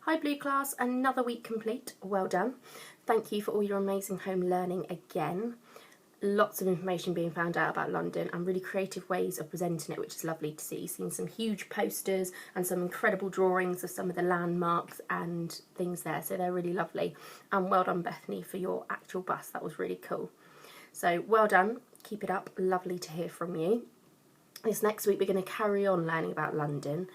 Hi Blue Class, another week complete. Well done. Thank you for all your amazing home learning again. Lots of information being found out about London and really creative ways of presenting it, which is lovely to see. Seeing some huge posters and some incredible drawings of some of the landmarks and things there, so they're really lovely. And well done Bethany for your actual bus, that was really cool. So well done, keep it up, lovely to hear from you. This next week we're going to carry on learning about London,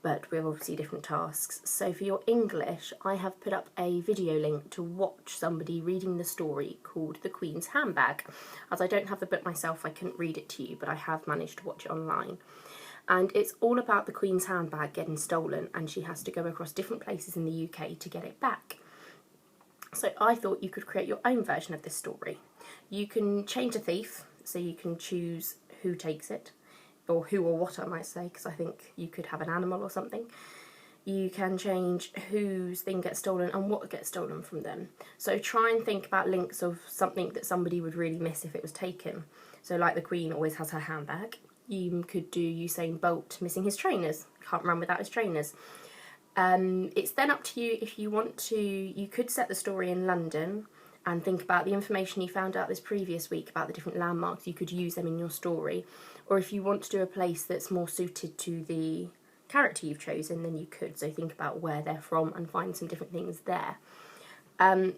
but we have obviously different tasks. So for your English, I have put up a video link to watch somebody reading the story called The Queen's Handbag. As I don't have the book myself, I couldn't read it to you, but I have managed to watch it online. And it's all about the Queen's handbag getting stolen, and she has to go across different places in the UK to get it back. So I thought you could create your own version of this story. You can change a thief, so you can choose who takes it, or who or what I might say, because I think you could have an animal or something. You can change whose thing gets stolen and what gets stolen from them. So try and think about links of something that somebody would really miss if it was taken. So like the Queen always has her handbag. You could do Usain Bolt missing his trainers. Can't run without his trainers. It's then up to you if you want to. You could set the story in London and think about the information you found out this previous week about the different landmarks. You could use them in your story. Or if you want to do a place that's more suited to the character you've chosen, then you could. So think about where they're from and find some different things there. In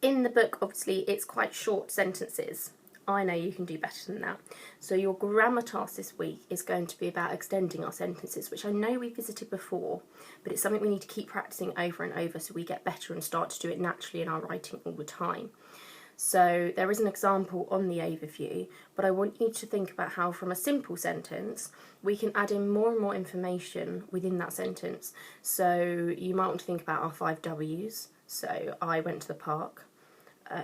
the book, obviously, it's quite short sentences. I know you can do better than that. So your grammar task this week is going to be about extending our sentences, which I know we visited before, but it's something we need to keep practicing over and over so we get better and start to do it naturally in our writing all the time. So there is an example on the overview, but I want you to think about how from a simple sentence we can add in more and more information within that sentence. So you might want to think about our 5 W's. So I went to the park.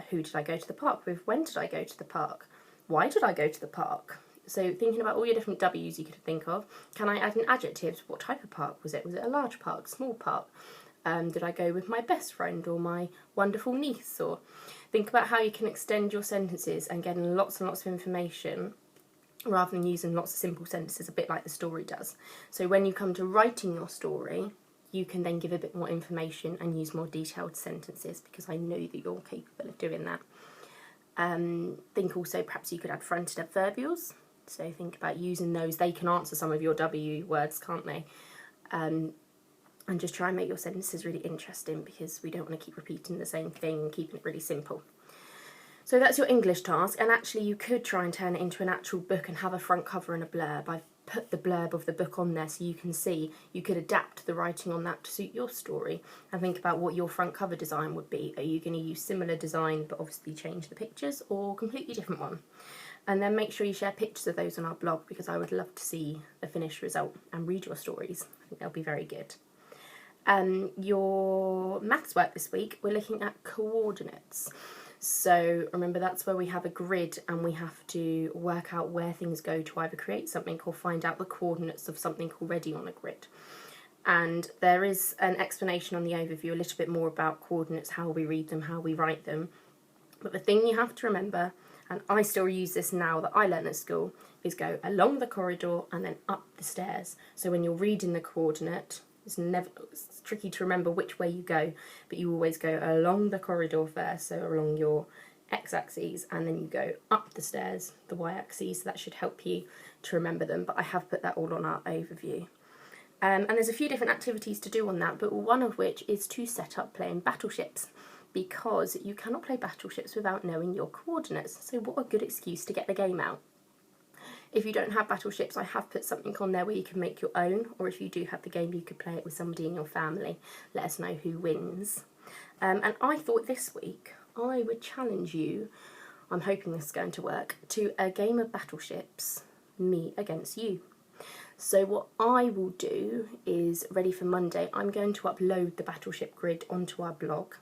Who did I go to the park with? When did I go to the park? Why did I go to the park? So thinking about all your different W's you could think of. Can I add an adjective? What type of park was it? Was it a large park, small park? Did I go with my best friend or my wonderful niece? Or think about how you can extend your sentences and get lots and lots of information rather than using lots of simple sentences, a bit like the story does. So when you come to writing your story, you can then give a bit more information and use more detailed sentences, because I know that you're capable of doing that. Think also perhaps you could add fronted adverbials. So think about using those. They can answer some of your W words, can't they? And just try and make your sentences really interesting, because we don't want to keep repeating the same thing, keeping it really simple. So that's your English task, and actually you could try and turn it into an actual book and have a front cover and a blurb. I've put the blurb of the book on there so you can see. You could adapt the writing on that to suit your story and think about what your front cover design would be. Are you going to use similar design but obviously change the pictures, or completely different one? And then make sure you share pictures of those on our blog, because I would love to see the finished result and read your stories. I think they'll be very good. Your maths work this week, we're looking at coordinates. So remember, that's where we have a grid and we have to work out where things go to either create something or find out the coordinates of something already on a grid. And there is an explanation on the overview, a little bit more about coordinates, how we read them, how we write them. But the thing you have to remember, and I still use this now that I learn at school, is go along the corridor and then up the stairs. So when you're reading the coordinate, it's tricky to remember which way you go, but you always go along the corridor first, so along your x-axis, and then you go up the stairs, the y-axis, so that should help you to remember them. But I have put that all on our overview. And there's a few different activities to do on that, but one of which is to set up playing battleships, because you cannot play battleships without knowing your coordinates. So what a good excuse to get the game out. If you don't have battleships, I have put something on there where you can make your own, or if you do have the game, you could play it with somebody in your family. Let us know who wins. And I thought this week I would challenge you, I'm hoping this is going to work, to a game of battleships, me against you. So what I will do is, ready for Monday, I'm going to upload the battleship grid onto our blog.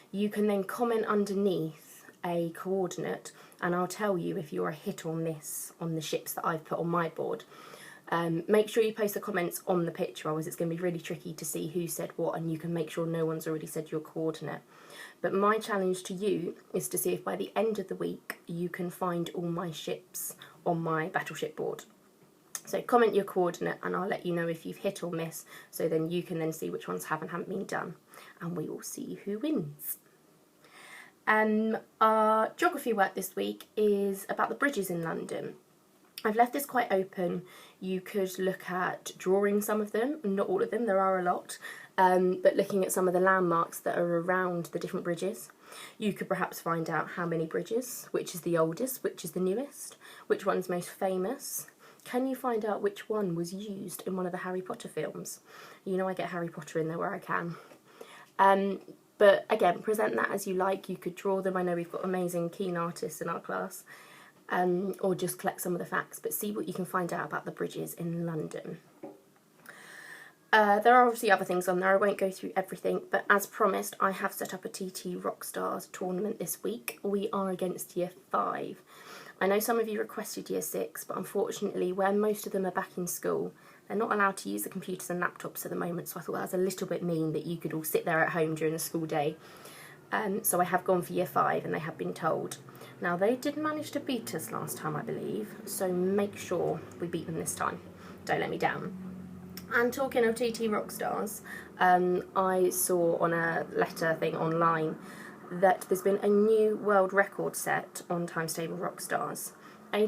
You can then comment underneath a coordinate, and I'll tell you if you're a hit on this, on the ships that I've put on my board. Make sure you post the comments on the picture, otherwise it's going to be really tricky to see who said what, and you can make sure no one's already said your coordinate. But my challenge to you is to see if by the end of the week you can find all my ships on my battleship board. So comment your coordinate and I'll let you know if you've hit or missed, so then you can then see which ones have and haven't been done, and we will see who wins. Our geography work this week is about the bridges in London. I've left this quite open. You could look at drawing some of them, not all of them, there are a lot, but looking at some of the landmarks that are around the different bridges. You could perhaps find out how many bridges, which is the oldest, which is the newest, which one's most famous. Can you find out which one was used in one of the Harry Potter films? You know I get Harry Potter in there where I can. But again, present that as you like. You could draw them. I know we've got amazing keen artists in our class. Or just collect some of the facts, but see what you can find out about the bridges in London. There are obviously other things on there. I won't go through everything, but as promised, I have set up a TT Rockstars tournament this week. We are against Year 5. I know some of you requested Year 6, but unfortunately, where most of them are back in school, they're not allowed to use the computers and laptops at the moment, so I thought that was a little bit mean that you could all sit there at home during the school day. So I have gone for Year 5, and they have been told. Now, they did manage to beat us last time, I believe, so make sure we beat them this time. Don't let me down. And talking of TT Rockstars, I saw on a letter thing online that there's been a new world record set on Times Table Rockstars. A